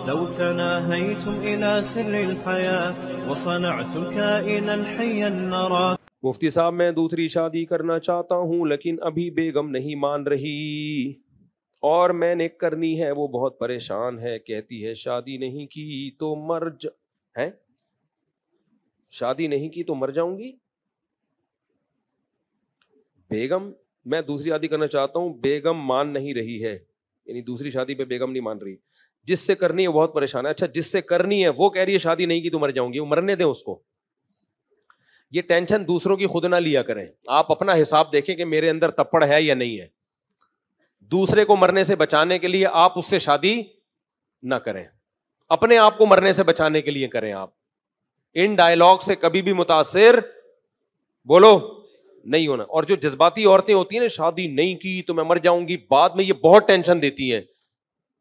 لو تناهيتم إلى سر الحياة وصنعتم كائنا حيا نرى. مفتی صاحب میں دوسری شادی کرنا چاہتا ہوں لیکن ابھی بیگم نہیں مان رہی اور میں نے کرنی ہے، وہ بہت پریشان ہے، کہتی ہے شادی نہیں کی تو شادی نہیں کی تو مر جاؤں گی. بیگم میں دوسری شادی کرنا چاہتا ہوں، بیگم مان نہیں رہی ہے، یعنی دوسری شادی پہ بیگم نہیں مان رہی، جس سے کرنی ہے بہت پریشان ہے. اچھا جس سے کرنی ہے وہ کہہ رہی ہے شادی نہیں کی تو مر جاؤں گی، وہ مرنے دیں اس کو. یہ ٹینشن دوسروں کی خود نہ لیا کریں، آپ اپنا حساب دیکھیں کہ میرے اندر تپڑ ہے یا نہیں ہے. دوسرے کو مرنے سے بچانے کے لیے آپ اس سے شادی نہ کریں، اپنے آپ کو مرنے سے بچانے کے لیے کریں. آپ ان ڈائلاگ سے کبھی بھی متاثر بولو نہیں ہونا. اور جو جذباتی عورتیں ہوتی ہیں نا، شادی نہیں کی تو میں مر جاؤں گی، بعد میں یہ بہت ٹینشن دیتی ہیں.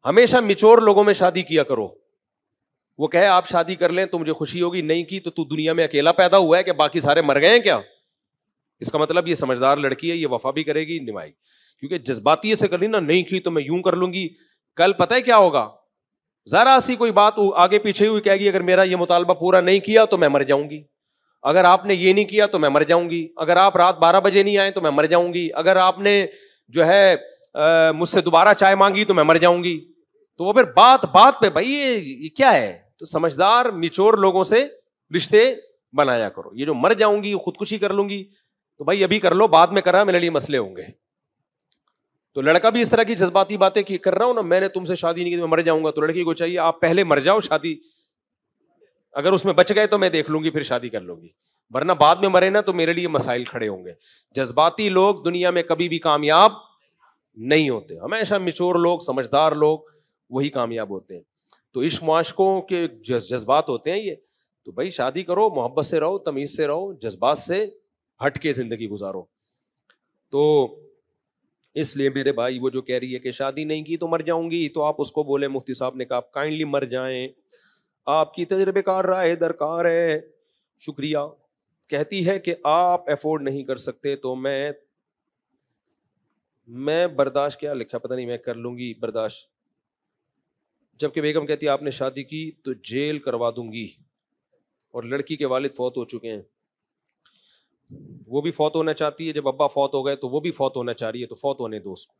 ہمیشہ میچور لوگوں میں شادی کیا کرو. وہ کہے آپ شادی کر لیں تو مجھے خوشی ہوگی، نہیں کی تو دنیا میں اکیلا پیدا ہوا ہے کہ باقی سارے مر گئے ہیں کیا؟ اس کا مطلب یہ سمجھدار لڑکی ہے، یہ وفا بھی کرے گی، نبھائے گی. کیونکہ جذباتی سے کرنی نا، نہیں کی تو میں یوں کر لوں گی، کل پتہ ہے کیا ہوگا؟ ذرا سی کوئی بات آگے پیچھے ہوئی کہے گی اگر میرا یہ مطالبہ پورا نہیں کیا تو میں مر جاؤں گی، اگر آپ نے یہ نہیں کیا تو میں مر جاؤں گی، اگر آپ رات 12 بجے نہیں آئے تو میں مر جاؤں گی، اگر آپ نے جو ہے مجھ سے دوبارہ چائے مانگی تو میں مر جاؤں گی. تو وہ پھر بات پہ بھائی یہ کیا ہے؟ تو سمجھدار میچور لوگوں سے رشتے بنایا کرو. یہ جو مر جاؤں گی خودکشی کر لوں گی تو بھائی ابھی کر لو، بعد میں کرا میرے لیے مسئلے ہوں گے. تو لڑکا بھی اس طرح کی جذباتی باتیں کر رہا ہوں نا، میں نے تم سے شادی نہیں کی تو میں مر جاؤں گا، تو لڑکی کو چاہیے آپ پہلے مر جاؤ، شادی اگر اس میں بچ گئے تو میں دیکھ لوں گی پھر شادی کر لوں گی، ورنہ بعد میں مرے نا تو میرے لیے مسائل کھڑے ہوں گے. جذباتی لوگ دنیا میں کبھی بھی کامیاب نہیں ہوتے، ہمیشہ میچور لوگ، سمجھدار لوگ وہی کامیاب ہوتے ہیں. تو عشق معاشقوں کے جذبات ہوتے ہیں یہ. تو بھائی شادی کرو، محبت سے رہو، تمیز سے رہو، جذبات سے ہٹ کے زندگی گزارو. تو اس لیے میرے بھائی وہ جو کہہ رہی ہے کہ شادی نہیں کی تو مر جاؤں گی، تو آپ اس کو بولے مفتی صاحب نے کہا کائنڈلی مر جائیں، آپ کی تجربے کار رائے درکار ہے. شکریہ. کہتی ہے کہ آپ افورڈ نہیں کر سکتے تو میں برداشت، کیا لکھا پتہ نہیں، میں کر لوں گی برداشت. جبکہ بیگم کہتی ہے آپ نے شادی کی تو جیل کروا دوں گی، اور لڑکی کے والد فوت ہو چکے ہیں، وہ بھی فوت ہونا چاہتی ہے، جب ابا فوت ہو گئے تو وہ بھی فوت ہونا چاہ رہی ہے، تو فوت ہونے دو اس کو.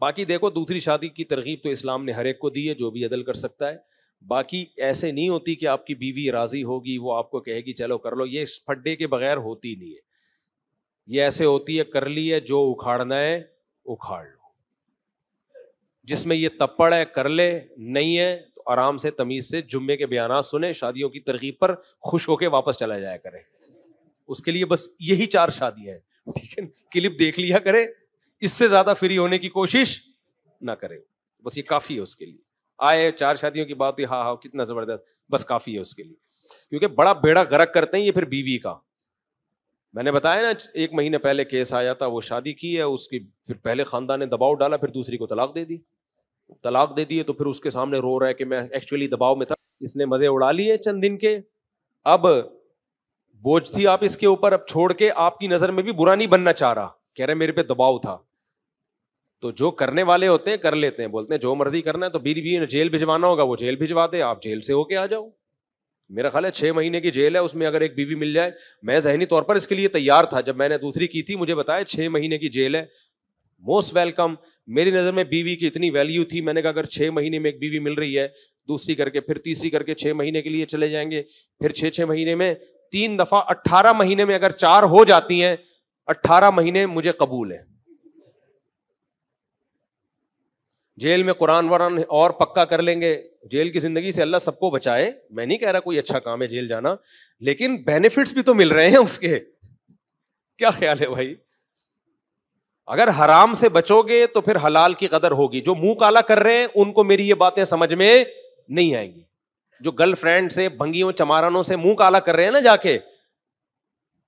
باقی دیکھو دوسری شادی کی ترغیب تو اسلام نے ہر ایک کو دی ہے، جو بھی عدل کر سکتا ہے. باقی ایسے نہیں ہوتی کہ آپ کی بیوی راضی ہوگی، وہ آپ کو کہے گی چلو کر لو، یہ پھڈے کے بغیر ہوتی نہیں ہے. یہ ایسے ہوتی ہے کر لی ہے، جو اکھاڑنا ہے اکھاڑ لو، جس میں یہ تپڑ ہے کر لے، نہیں ہے تو آرام سے تمیز سے جمعے کے بیانات سنے، شادیوں کی ترغیب پر خوش ہو کے واپس چلا جایا کرے. اس کے لیے بس یہی 4 شادیاں ہیں، ٹھیک ہے، کلپ دیکھ لیا کرے، اس سے زیادہ فری ہونے کی کوشش نہ کرے، بس یہ کافی ہے اس کے لیے. آئے 4 شادیوں کی بات ہوئی، ہاں کتنا زبردست، بس کافی ہے اس کے لیے. کیونکہ بڑا بیڑا غرق کرتے ہیں یہ پھر بیوی کا. میں نے بتایا نا 1 مہینے پہلے کیس آیا تھا، وہ شادی کی ہے، اس کی پھر پہلے خاندان نے دباؤ ڈالا، پھر دوسری کو طلاق دے دی ہے، تو پھر اس کے سامنے رو رہا ہے کہ میں ایکچولی دباؤ میں تھا. اس نے مزے اڑا لیے چند دن کے، اب بوجھ تھی آپ اس کے اوپر، اب چھوڑ کے آپ کی نظر میں بھی برا نہیں بننا چاہ رہا، کہہ رہے میرے پہ دباؤ تھا. تو جو کرنے والے ہوتے ہیں کر لیتے ہیں، بولتے ہیں جو مرضی کرنا ہے، تو بیوی نے جیل بھجوانا ہوگا وہ جیل بھجوا دے، آپ جیل سے ہو کے آ جاؤ. میرا خیال ہے 6 مہینے کی جیل ہے، اس میں اگر ایک بیوی مل جائے، میں ذہنی طور پر اس کے لیے تیار تھا. جب میں نے دوسری کی تھی مجھے بتایا 6 مہینے کی جیل ہے، موسٹ ویلکم. میری نظر میں بیوی کی اتنی ویلیو تھی، میں نے کہا اگر 6 مہینے میں ایک بیوی مل رہی ہے، دوسری کر کے پھر تیسری کر کے 6 مہینے کے لیے چلے جائیں گے، پھر 6 مہینے میں 3 دفعہ 18 مہینے میں اگر 4 ہو جاتی ہیں، 18 مہینے مجھے قبول ہے. جیل میں قرآن وران اور پکا کر لیں گے. جیل کی زندگی سے اللہ سب کو بچائے، میں نہیں کہہ رہا کوئی اچھا کام ہے جیل جانا، لیکن بینیفٹس بھی تو مل رہے ہیں اس کے. کیا خیال ہے بھائی؟ اگر حرام سے بچو گے تو پھر حلال کی قدر ہوگی. جو منہ کالا کر رہے ہیں ان کو میری یہ باتیں سمجھ میں نہیں آئیں گی. جو گرل فرینڈ سے، بھنگیوں چمارانوں سے منہ کالا کر رہے ہیں نا جا کے،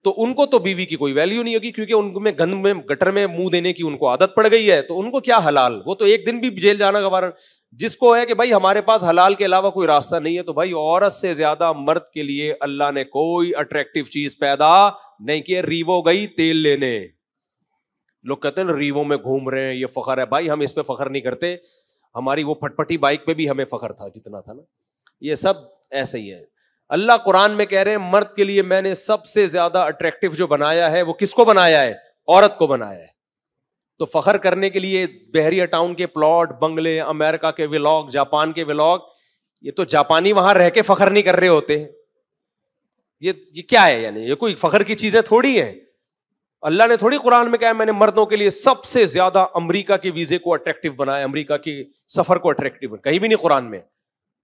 تو ان کو تو بیوی کی کوئی ویلیو نہیں ہوگی، کیونکہ ان میں گند میں گٹر میں منہ دینے کی ان کو عادت پڑ گئی ہے. تو ان کو کیا حلال، وہ تو ایک دن بھی جیل جانا گوارا. جس کو ہے کہ بھائی ہمارے پاس حلال کے علاوہ کوئی راستہ نہیں ہے، تو بھائی عورت سے زیادہ مرد کے لیے اللہ نے کوئی اٹریکٹیو چیز پیدا نہیں کی. ریوو گئی تیل لینے، لوگ کہتے ہیں ریوو میں گھوم رہے ہیں یہ فخر ہے. بھائی ہم اس پہ فخر نہیں کرتے، ہماری وہ پھٹپٹی بائک پہ بھی ہمیں فخر تھا جتنا تھا نا. یہ سب ایسے ہی ہے. اللہ قرآن میں کہہ رہے ہیں مرد کے لیے میں نے سب سے زیادہ اٹریکٹیو جو بنایا ہے وہ کس کو بنایا ہے؟ عورت کو بنایا ہے. تو فخر کرنے کے لیے بحریہ ٹاؤن کے پلاٹ، بنگلے، امریکہ کے ولاگ، جاپان کے ولاگ، یہ تو جاپانی وہاں رہ کے فخر نہیں کر رہے ہوتے ہیں. یہ کیا ہے؟ یعنی یہ کوئی فخر کی چیزیں تھوڑی ہیں. اللہ نے تھوڑی قرآن میں کہا میں نے مردوں کے لیے سب سے زیادہ امریکہ کے ویزے کو اٹریکٹیو بنایا، امریکہ کے سفر کو اٹریکٹیو بنایا. کہیں بھی نہیں قرآن میں.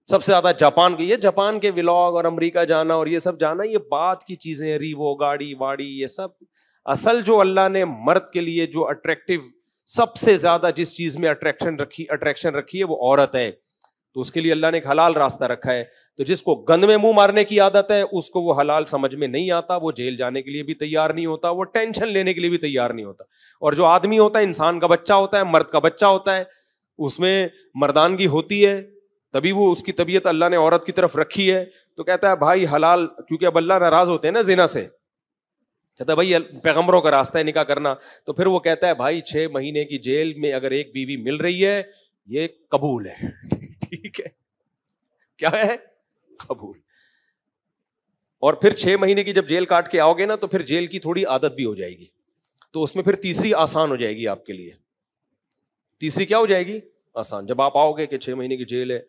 سب سے زیادہ جاپان کے، یہ جاپان کے ولاگ اور امریکہ جانا اور یہ سب جانا یہ بات کی چیزیں، ریوو، گاڑی واڑی، یہ سب. اصل جو اللہ نے مرد کے لیے جو اٹریکٹیو سب سے زیادہ جس چیز میں اٹریکشن رکھی ہے وہ عورت ہے. تو اس کے لیے اللہ نے ایک حلال راستہ رکھا ہے. تو جس کو گند میں منہ مارنے کی عادت ہے اس کو وہ حلال سمجھ میں نہیں آتا، وہ جیل جانے کے لیے بھی تیار نہیں ہوتا، وہ ٹینشن لینے کے لیے بھی تیار نہیں ہوتا. اور جو آدمی ہوتا ہے، انسان کا بچہ ہوتا ہے، مرد کا بچہ ہوتا ہے، اس میں مردانگی ہوتی ہے، تبھی وہ اس کی طبیعت اللہ نے عورت کی طرف رکھی ہے. تو کہتا ہے بھائی حلال، کیونکہ اب اللہ ناراض ہوتے ہیں نا زنا سے، کہتا ہے بھائی پیغمبروں کا راستہ ہے نکاح کرنا. تو پھر وہ کہتا ہے بھائی 6 مہینے کی جیل میں اگر ایک بیوی مل رہی ہے یہ قبول ہے. ٹھیک ہے، کیا ہے؟ قبول. اور پھر 6 مہینے کی جب جیل کاٹ کے آؤ گے نا تو پھر جیل کی تھوڑی عادت بھی ہو جائے گی. تو اس میں پھر تیسری آسان ہو جائے گی آپ کے لیے. تیسری کیا ہو جائے گی؟ آسان. جب آپ آؤ گے کہ 6 مہینے کی جیل ہے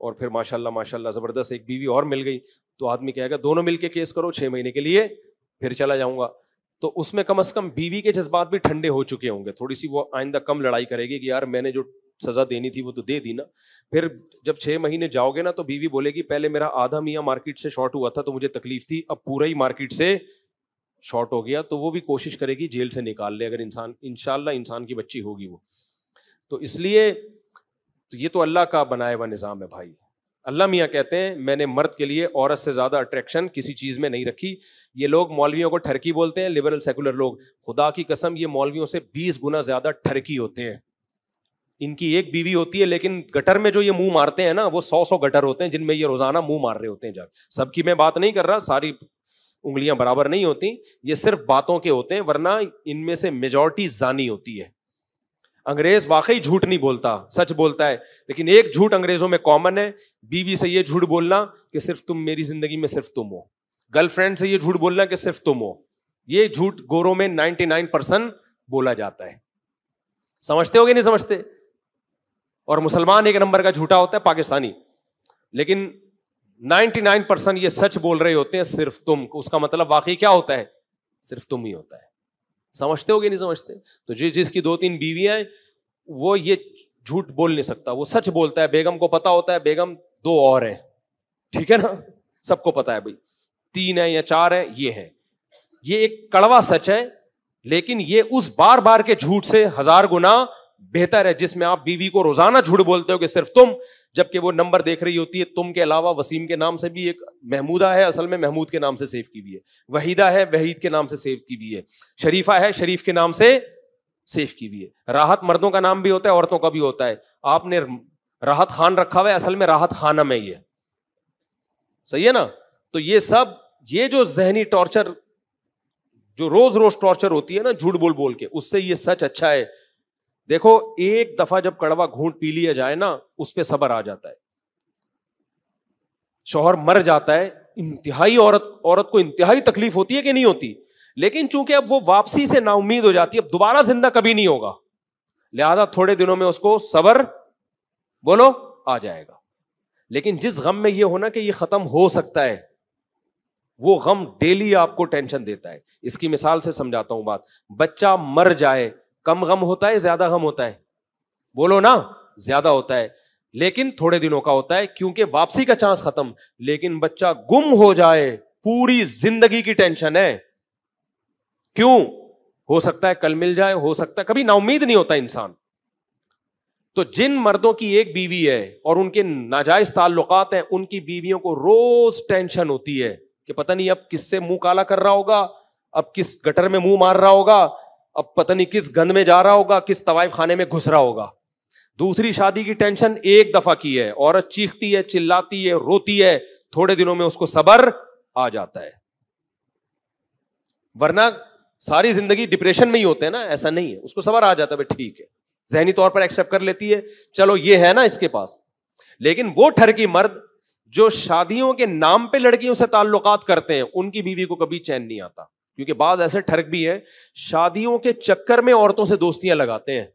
اور پھر ماشاء اللہ زبردست ایک بیوی اور مل گئی، تو آدمی کہے گا دونوں مل کے کیس کرو 6 مہینے کے لیے، پھر چلا جاؤں گا. تو اس میں کم از کم بیوی کے جذبات بھی ٹھنڈے ہو چکے ہوں گے، تھوڑی سی وہ آئندہ کم لڑائی کرے گی کہ یار میں نے جو سزا دینی تھی وہ تو دے دی نا. پھر جب 6 مہینے جاؤ گے نا تو بیوی بولے گی پہلے میرا آدھا میاں مارکیٹ سے شارٹ ہوا تھا تو مجھے تکلیف تھی، اب پورا ہی مارکیٹ سے شارٹ ہو گیا. تو وہ بھی کوشش کرے گی جیل سے نکال لے، اگر انسان انشاءاللہ انسان کی بچی ہوگی وہ. تو اس لیے تو یہ تو اللہ کا بنایا ہوا نظام ہے بھائی. اللہ میاں کہتے ہیں میں نے مرد کے لیے عورت سے زیادہ اٹریکشن کسی چیز میں نہیں رکھی. یہ لوگ مولویوں کو ٹھرکی بولتے ہیں، لبرل سیکولر لوگ. خدا کی قسم یہ مولویوں سے 20 گنا زیادہ ٹھرکی ہوتے ہیں. ان کی ایک بیوی ہوتی ہے لیکن گٹر میں جو یہ منہ مارتے ہیں نا وہ 100 گٹر ہوتے ہیں جن میں یہ روزانہ منہ مار رہے ہوتے ہیں. جا سب کی میں بات نہیں کر رہا، ساری انگلیاں برابر نہیں ہوتی، یہ صرف باتوں کے ہوتے ہیں، ورنہ ان میں سے میجورٹی زانی ہوتی ہے. انگریز واقعی جھوٹ نہیں بولتا، سچ بولتا ہے. لیکن ایک جھوٹ انگریزوں میں کامن ہے، بیوی سے یہ جھوٹ بولنا کہ صرف تم میری زندگی میں صرف تم ہو. گرل فرینڈ سے یہ جھوٹ بولنا کہ صرف تم ہو. یہ جھوٹ گوروں میں 99% بولا جاتا ہے. سمجھتے ہو کہ نہیں سمجھتے؟ اور مسلمان ایک نمبر کا جھوٹا ہوتا ہے پاکستانی، لیکن 99% یہ سچ بول رہے ہوتے ہیں صرف تم. اس کا مطلب واقعی کیا ہوتا ہے؟ صرف تم ہی ہوتا ہے. سمجھتے ہو کہ نہیں سمجھتے؟ تو جس کی 2-3 بیویاں ہیں وہ یہ جھوٹ بول نہیں سکتا، وہ سچ بولتا ہے. بیگم کو پتا ہوتا ہے بیگم 2 اور ہیں، ٹھیک ہے نا، سب کو پتا ہے بھائی 3 ہیں یا 4 ہیں یہ ہیں. یہ ایک کڑوا سچ ہے، لیکن یہ اس بار بار کے جھوٹ سے 1000 گنا بہتر ہے جس میں آپ بیوی کو روزانہ جھوٹ بولتے ہو کہ صرف تم، جبکہ وہ نمبر دیکھ رہی ہوتی ہے تم کے علاوہ وسیم کے نام سے بھی ایک محمودہ ہے، اصل میں محمود کے نام سے سیو کی ہوئی ہے، وحیدہ ہے وحید کے نام سے سیو کی ہوئی ہے، شریفہ ہے شریف کے نام سے سیو کی ہوئی ہے. راحت مردوں کا نام بھی ہوتا ہے عورتوں کا بھی ہوتا ہے. آپ نے راحت خان رکھا ہوا ہے، اصل میں راحت خانم ہے. یہ صحیح ہے نا. تو یہ سب یہ جو ذہنی ٹارچر جو روز روز ٹارچر ہوتی ہے نا جھوٹ بول بول کے، اس سے یہ سچ اچھا ہے. دیکھو ایک دفعہ جب کڑوا گھونٹ پی لیا جائے نا اس پہ صبر آ جاتا ہے. شوہر مر جاتا ہے، انتہائی عورت کو انتہائی تکلیف ہوتی ہے کہ نہیں ہوتی، لیکن چونکہ اب وہ واپسی سے نا امید ہو جاتی ہے، اب دوبارہ زندہ کبھی نہیں ہوگا، لہذا تھوڑے دنوں میں اس کو صبر بولو آ جائے گا. لیکن جس غم میں یہ ہونا کہ یہ ختم ہو سکتا ہے، وہ غم ڈیلی آپ کو ٹینشن دیتا ہے. اس کی مثال سے سمجھاتا ہوں بات. بچہ مر جائے کم غم ہوتا ہے زیادہ غم ہوتا ہے؟ بولو نا، زیادہ ہوتا ہے، لیکن تھوڑے دنوں کا ہوتا ہے کیونکہ واپسی کا چانس ختم. لیکن بچہ گم ہو جائے پوری زندگی کی ٹینشن ہے. کیوں؟ ہو سکتا ہے کل مل جائے، ہو سکتا ہے، کبھی نا امید نہیں ہوتا انسان. تو جن مردوں کی ایک بیوی ہے اور ان کے ناجائز تعلقات ہیں، ان کی بیویوں کو روز ٹینشن ہوتی ہے کہ پتہ نہیں اب کس سے منہ کالا کر رہا ہوگا، اب کس گٹر میں منہ مار رہا ہوگا، اب پتہ نہیں کس گند میں جا رہا ہوگا، کس طوائف خانے میں گھس رہا ہوگا. دوسری شادی کی ٹینشن ایک دفعہ کی ہے، عورت چیختی ہے، چلاتی ہے، روتی ہے، تھوڑے دنوں میں اس کو صبر آ جاتا ہے. ورنہ ساری زندگی ڈپریشن میں ہی ہوتے ہیں نا، ایسا نہیں ہے. اس کو صبر آ جاتا ہے، ٹھیک ہے ذہنی طور پر ایکسپٹ کر لیتی ہے, چلو یہ ہے نا اس کے پاس. لیکن وہ ٹھرکی مرد جو شادیوں کے نام پہ لڑکیوں سے تعلقات کرتے ہیں, ان کی بیوی کو کبھی چین نہیں آتا, کیونکہ بعض ایسے ٹھرک بھی ہیں شادیوں کے چکر میں عورتوں سے دوستیاں لگاتے ہیں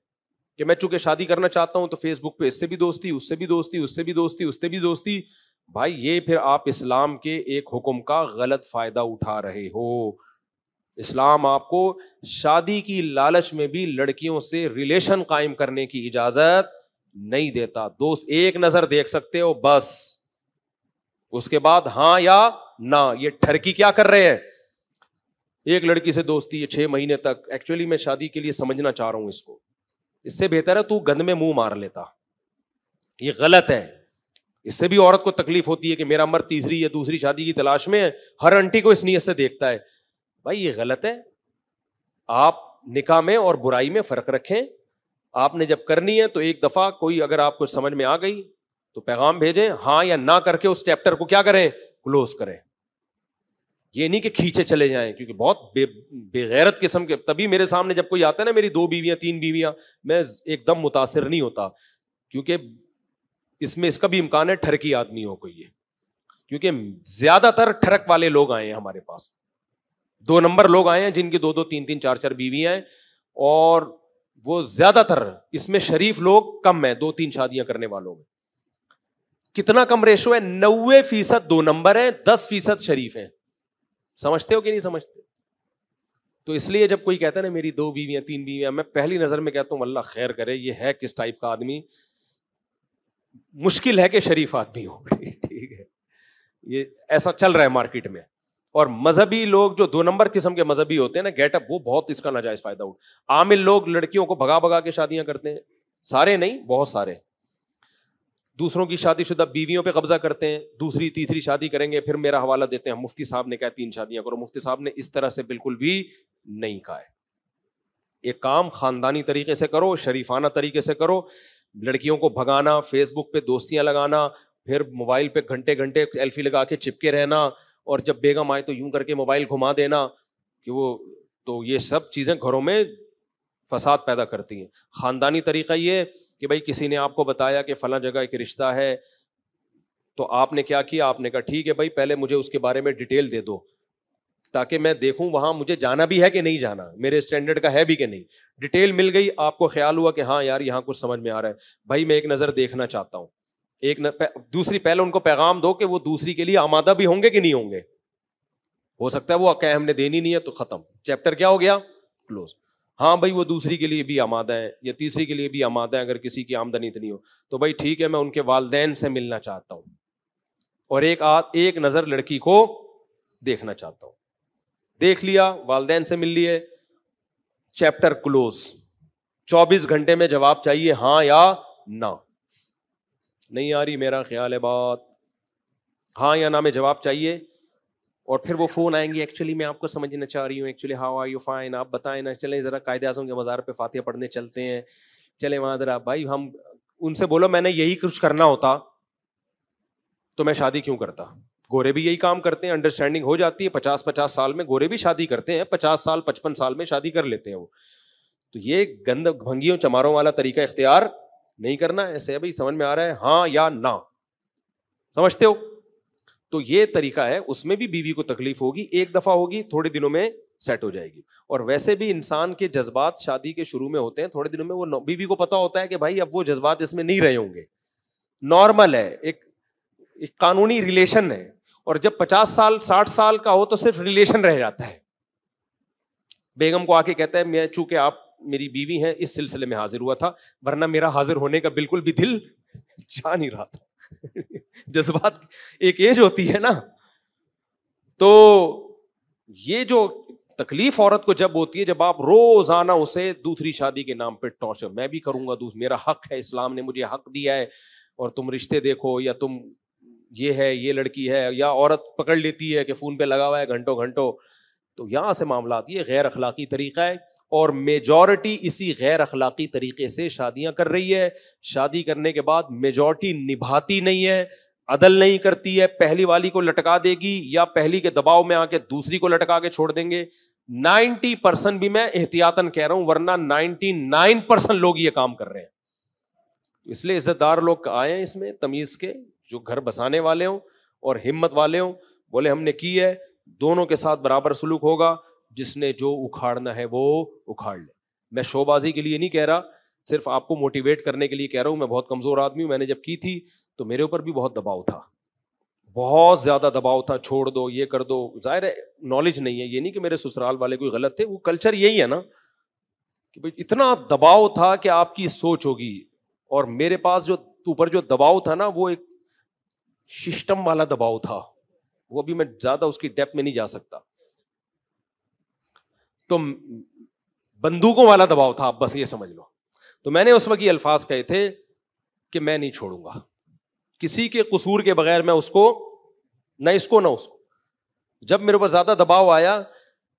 کہ میں چونکہ شادی کرنا چاہتا ہوں تو فیس بک پہ اس سے بھی دوستی, اس سے بھی دوستی, اس سے بھی دوستی, اس سے بھی دوستی. بھائی یہ پھر آپ اسلام کے ایک حکم کا غلط فائدہ اٹھا رہے ہو. اسلام آپ کو شادی کی لالچ میں بھی لڑکیوں سے ریلیشن قائم کرنے کی اجازت نہیں دیتا. دوست ایک نظر دیکھ سکتے ہو بس, اس کے بعد ہاں یا نہ. یہ ٹھرکی کیا کر رہے ہیں, ایک لڑکی سے دوستی ہے 6 مہینے تک. ایکچولی میں شادی کے لیے سمجھنا چاہ رہا ہوں اس کو, اس سے بہتر ہے تو گند میں منہ مار لیتا. یہ غلط ہے. اس سے بھی عورت کو تکلیف ہوتی ہے کہ میرا مرد تیسری یا دوسری شادی کی تلاش میں ہے, ہر انٹی کو اس نیت سے دیکھتا ہے. بھائی یہ غلط ہے. آپ نکاح میں اور برائی میں فرق رکھیں. آپ نے جب کرنی ہے تو ایک دفعہ کوئی اگر آپ کو سمجھ میں آ گئی تو پیغام بھیجیں, ہاں یا نہ کر کے اس چیپٹر کو کیا کریں, کلوز کریں. یہ نہیں کہ کھینچے چلے جائیں, کیونکہ بہت بے غیرت قسم کے. تبھی میرے سامنے جب کوئی آتا ہے نا میری 2 بیویاں 3 بیویاں, میں ایک دم متاثر نہیں ہوتا, کیونکہ اس میں اس کا بھی امکان ہے ٹھرکی آدمی ہو کوئی ہے, کیونکہ زیادہ تر ٹھرک والے لوگ آئے ہیں ہمارے پاس. 2 نمبر لوگ آئے ہیں جن کی 2-2 3-3 4-4 بیویاں ہیں, اور وہ زیادہ تر اس میں شریف لوگ کم ہیں 2-3 شادیاں کرنے والوں میں. کتنا کم ریشو ہے, 90% 2 نمبر ہیں, 10% شریف ہیں. سمجھتے ہو کہ نہیں سمجھتے؟ تو اس لیے جب کوئی کہتا ہے نا میری 2 بیویاں 3 بیویاں, میں پہلی نظر میں کہتا ہوں اللہ خیر کرے, یہ ہے کس ٹائپ کا آدمی. مشکل ہے کہ شریف آدمی ہو. ٹھیک ہے, یہ ایسا چل رہا ہے مارکیٹ میں. اور مذہبی لوگ جو 2 نمبر قسم کے مذہبی ہوتے ہیں نا, گیٹ اپ, وہ بہت اس کا ناجائز فائدہ اٹھا. عامل لوگ لڑکیوں کو بھگا بھگا کے شادیاں کرتے ہیں, سارے نہیں بہت سارے. دوسروں کی شادی شدہ بیویوں پہ قبضہ کرتے ہیں, دوسری تیسری شادی کریں گے, پھر میرا حوالہ دیتے ہیں مفتی صاحب نے کہا 3 شادیاں کرو. مفتی صاحب نے اس طرح سے بالکل بھی نہیں کہا ہے. ایک کام خاندانی طریقے سے کرو, شریفانہ طریقے سے کرو. لڑکیوں کو بھگانا, فیس بک پہ دوستیاں لگانا, پھر موبائل پہ گھنٹے گھنٹے ایلفی لگا کے چپکے رہنا, اور جب بیگم آئے تو یوں کر کے موبائل گھما دینا کہ وہ, تو یہ سب چیزیں گھروں میں فساد پیدا کرتی ہیں. خاندانی طریقہ یہ کہ بھائی کسی نے آپ کو بتایا کہ فلاں جگہ ایک رشتہ ہے, تو آپ نے کیا کیا, آپ نے کہا ٹھیک ہے بھائی پہلے مجھے اس کے بارے میں ڈیٹیل دے دو تاکہ میں دیکھوں وہاں مجھے جانا بھی ہے کہ نہیں جانا, میرے اسٹینڈرڈ کا ہے بھی کہ نہیں. ڈیٹیل مل گئی, آپ کو خیال ہوا کہ ہاں یار یہاں کچھ سمجھ میں آ رہا ہے, بھائی میں ایک نظر دیکھنا چاہتا ہوں. دوسری پہلے ان کو پیغام دو کہ وہ دوسری کے لیے آمادہ بھی ہوں گے کہ نہیں ہوں گے. ہو سکتا ہے وہ کہ ہم نے دینی نہیں ہے تو ختم, چیپٹر کیا ہو گیا, کلوز. ہاں بھائی وہ دوسری کے لیے بھی آمادہ ہیں یا تیسری کے لیے بھی آمادہ ہیں, اگر کسی کی آمدنی اتنی ہو تو بھائی ٹھیک ہے, میں ان کے والدین سے ملنا چاہتا ہوں اور ایک نظر لڑکی کو دیکھنا چاہتا ہوں. دیکھ لیا, والدین سے مل لیے, چیپٹر کلوز. 24 گھنٹے میں جواب چاہیے ہاں یا نہ. نہیں آ رہی میرا خیال ہے بات, ہاں یا نہ میں جواب چاہیے. اور پھر وہ فون آئیں گے, ایکچولی میں آپ کو سمجھنا چاہ رہی ہوں, actually how are you fine, آپ بتائیں نا, چلیں ذرا قائد اعظم کے مزار پہ فاتحہ پڑھنے چلتے ہیں, چلے وہاں ذرا. بھائی ہم ان سے بولو میں نے یہی کچھ کرنا ہوتا تو میں شادی کیوں کرتا. گورے بھی یہی کام کرتے ہیں, انڈرسٹینڈنگ ہو جاتی ہے, 50 سال میں گورے بھی شادی کرتے ہیں, 50 سال 55 سال میں شادی کر لیتے ہیں وہ. تو یہ گند بھنگیوں چماروں والا طریقہ اختیار نہیں کرنا. ایسے بھائی سمجھ میں آ رہا ہے ہاں یا نہ, سمجھتے ہو؟ تو یہ طریقہ ہے, اس میں بھی بیوی کو تکلیف ہوگی, ایک دفعہ ہوگی, تھوڑے دنوں میں سیٹ ہو جائے گی. اور ویسے بھی انسان کے جذبات شادی کے شروع میں ہوتے ہیں, تھوڑے دنوں میں وہ بیوی کو پتا ہوتا ہے کہ بھائی اب وہ جذبات اس میں نہیں رہے ہوں گے, نارمل ہے, ایک قانونی ریلیشن ہے. اور جب 50 سال 60 سال کا ہو تو صرف ریلیشن رہ جاتا ہے. بیگم کو آ کے کہتا ہے میں چونکہ آپ میری بیوی ہیں اس سلسلے میں حاضر ہوا تھا, ورنہ میرا حاضر ہونے کا بالکل بھی دل چاہ نہیں رہا تھا. جذبات ایک ایج ہوتی ہے نا, تو یہ جو تکلیف عورت کو جب ہوتی ہے جب آپ روزانہ اسے دوسری شادی کے نام پہ ٹارچر, میں بھی کروں گا, میرا حق ہے, اسلام نے مجھے حق دیا ہے, اور تم رشتے دیکھو, یا تم یہ ہے, یہ لڑکی ہے, یا عورت پکڑ لیتی ہے کہ فون پہ لگا ہوا ہے گھنٹوں گھنٹوں. تو یہاں سے معاملات, یہ غیر اخلاقی طریقہ ہے, اور میجورٹی اسی غیر اخلاقی طریقے سے شادیاں کر رہی ہے. شادی کرنے کے بعد میجورٹی نبھاتی نہیں ہے, عدل نہیں کرتی ہے, پہلی والی کو لٹکا دے گی یا پہلی کے دباؤ میں آ کے دوسری کو لٹکا کے چھوڑ دیں گے. 90% بھی میں احتیاطاً کہہ رہا ہوں، ورنہ 99% لوگ یہ کام کر رہے ہیں. اس لیے عزت دار لوگ آئے ہیں اس میں تمیز کے، جو گھر بسانے والے ہوں اور ہمت والے ہوں، بولے ہم نے کی ہے، دونوں کے ساتھ برابر سلوک ہوگا، جس نے جو اکھاڑنا ہے وہ اکھاڑ لے. میں شو بازی کے لیے نہیں کہہ رہا، صرف آپ کو موٹیویٹ کرنے کے لیے کہہ رہا ہوں. میں بہت کمزور آدمی ہوں، میں نے جب کی تھی تو میرے اوپر بھی بہت دباؤ تھا، بہت زیادہ دباؤ تھا، چھوڑ دو، یہ کر دو. ظاہر ہے نالج نہیں ہے، یہ نہیں کہ میرے سسرال والے کوئی غلط تھے، وہ کلچر یہی ہے نا کہ بھائی اتنا دباؤ تھا کہ آپ کی سوچ ہوگی. اور میرے پاس جو اوپر جو دباؤ تھا نا، وہ ایک سسٹم والا دباؤ تھا، وہ بھی میں زیادہ اس کی ڈیپتھ میں نہیں جا سکتا. تو بندوقوں والا دباؤ تھا، آپ بس یہ سمجھ لو. تو میں نے اس وقت یہ الفاظ کہے تھے کہ میں نہیں چھوڑوں گا کسی کے قصور کے بغیر، میں اس کو نہ اس کو نہ اس کو. جب میرے اوپر زیادہ دباؤ آیا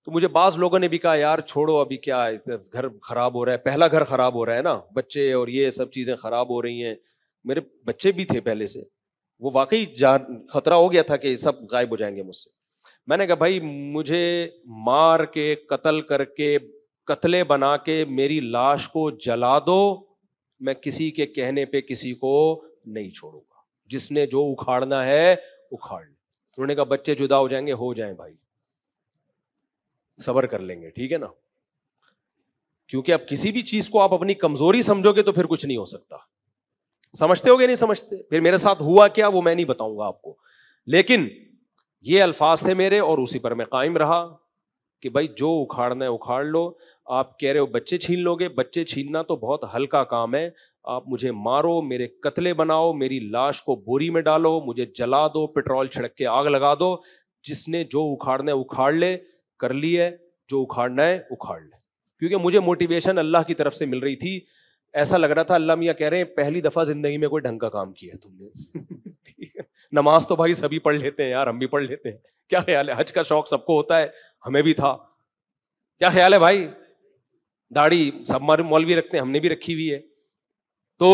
تو مجھے بعض لوگوں نے بھی کہا یار چھوڑو، ابھی کیا ہے، گھر خراب ہو رہا ہے، پہلا گھر خراب ہو رہا ہے نا، بچے اور یہ سب چیزیں خراب ہو رہی ہیں. میرے بچے بھی تھے پہلے سے، وہ واقعی خطرہ ہو گیا تھا کہ سب غائب ہو جائیں گے مجھ سے. میں نے کہا بھائی مجھے مار کے قتل کر کے قتلے بنا کے میری لاش کو جلا دو، میں کسی کے کہنے پہ کسی کو نہیں چھوڑوں گا. جس نے جو اکھاڑنا ہے اکھاڑ لے. انہوں نے کہا بچے جدا ہو جائیں گے، ہو جائیں بھائی، صبر کر لیں گے، ٹھیک ہے نا. کیونکہ اب کسی بھی چیز کو آپ اپنی کمزوری سمجھو گے تو پھر کچھ نہیں ہو سکتا. سمجھتے ہو گے نہیں سمجھتے؟ پھر میرے ساتھ ہوا کیا وہ میں نہیں بتاؤں گا آپ کو، لیکن یہ الفاظ تھے میرے اور اسی پر میں قائم رہا کہ بھائی جو اکھاڑنا ہے اکھاڑ لو. آپ کہہ رہے ہو بچے چھین لو گے، بچے چھیننا تو بہت ہلکا کام ہے. آپ مجھے مارو، میرے قتلے بناؤ، میری لاش کو بوری میں ڈالو، مجھے جلا دو، پیٹرول چھڑک کے آگ لگا دو. جس نے جو اکھاڑنا ہے اکھاڑ لے، کر لی ہے، جو اکھاڑنا ہے اکھاڑ لے. کیونکہ مجھے موٹیویشن اللہ کی طرف سے مل رہی تھی. ایسا لگ رہا تھا اللہ میاں کہہ رہے ہیں پہلی دفعہ زندگی میں کوئی ڈھنگ کا کام کیا ہے تم نے. نماز تو بھائی سبھی پڑھ لیتے ہیں یار، ہم بھی پڑھ لیتے ہیں، کیا خیال ہے؟ حج کا شوق سب کو ہوتا ہے، ہمیں بھی تھا. کیا خیال ہے بھائی؟ داڑھی سب مولوی رکھتے ہیں، ہم نے بھی رکھی ہوئی ہے. تو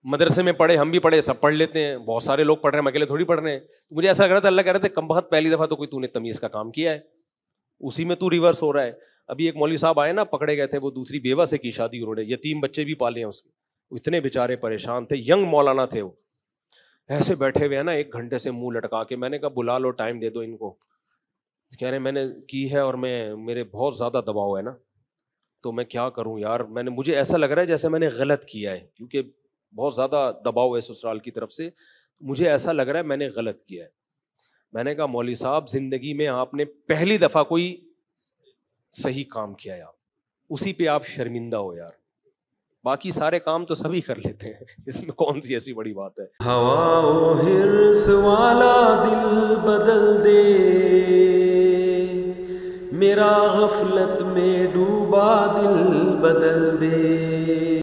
مدرسے میں پڑھے، ہم بھی پڑھے، سب پڑھ لیتے ہیں، بہت سارے لوگ پڑھ رہے ہیں، ہم اکیلے تھوڑی پڑھ رہے ہیں. مجھے ایسا لگ رہا تھا اللہ کہہ رہے تھے کم بخت پہلی دفعہ تو کوئی تو نے تمیز کا کام کیا ہے، اسی میں تو ریورس ہو رہا ہے. ابھی ایک مولوی صاحب آئے نا، پکڑے گئے تھے، وہ دوسری بیوہ سے کی شادی، انہوں نے یتیم بچے بھی پالے ہیں اس کے. اتنے بیچارے پریشان تھے، ینگ مولانا تھے وہ، ایسے بیٹھے ہوئے ہیں نا 1 گھنٹے سے منہ لٹکا کے. میں نے کہا بلا لو، ٹائم دے دو ان کو. کہہ رہے میں نے کی ہے اور میرے بہت زیادہ دباؤ ہے نا، تو میں کیا کروں یار. مجھے ایسا لگ رہا ہے جیسے میں نے غلط کیا ہے، کیونکہ بہت زیادہ دباؤ ہے سسرال کی طرف سے. مجھے ایسا لگ رہا ہے میں نے غلط کیا ہے. میں نے کہا مولوی صاحب زندگی میں آپ نے پہلی دفعہ کوئی صحیح کام کیا ہے، آپ اسی پہ آپ شرمندہ ہو یار، باقی سارے کام تو سبھی کر لیتے ہیں، اس میں کون سی ایسی بڑی بات ہے. ہوا و حرص والا دل بدل دے، میرا غفلت میں ڈوبا دل بدل دے.